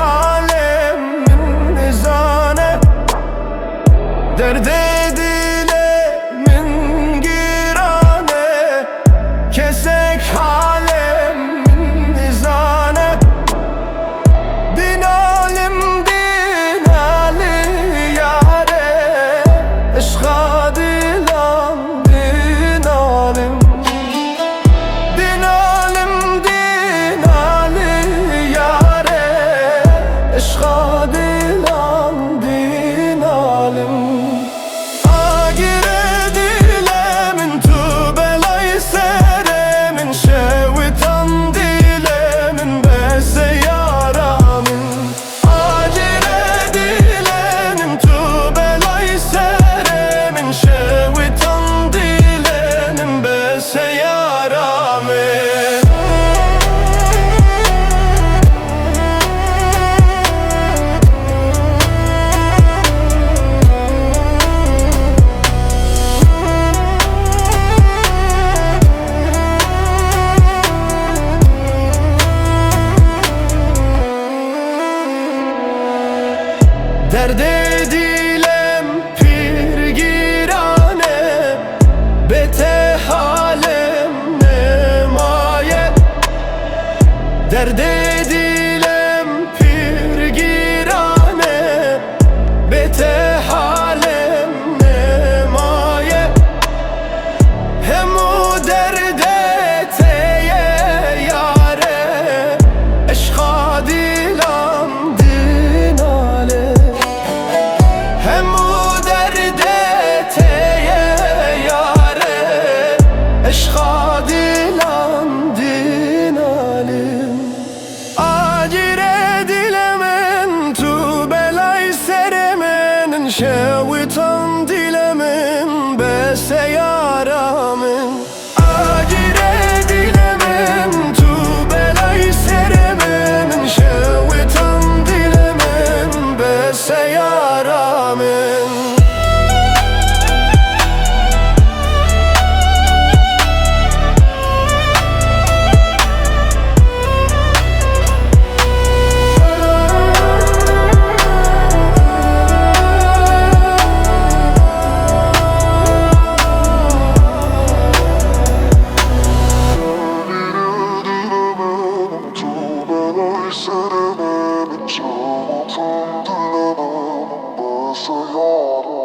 alemin nizane, derde dilemin girane, kesek alemin nizane. Din alim din ali yare, eşka dilan din alim. Din alim din ali yare, eşka dilan din alim. Agire dilemin tu belay seremin, şevitan dilemin bese yaramin. Agire dilemin tu belay seremin, şevitan dilemin bese yaramin. Derde dilem pir girane, bete halem nemaye. Derde dilem pir girane, bete halem nemaye. Hem o derde teye yare, eşka dilan din ale. Hem o derde teye yare, eşka dilan din alim. Agire dilemin tu belay seremin, şevitan dilemin bese yaramin. Agire dilemin tu belay seremin, şevitan dilemin bese yaramin. Serememin, çabuktan dilemem, basa yaram.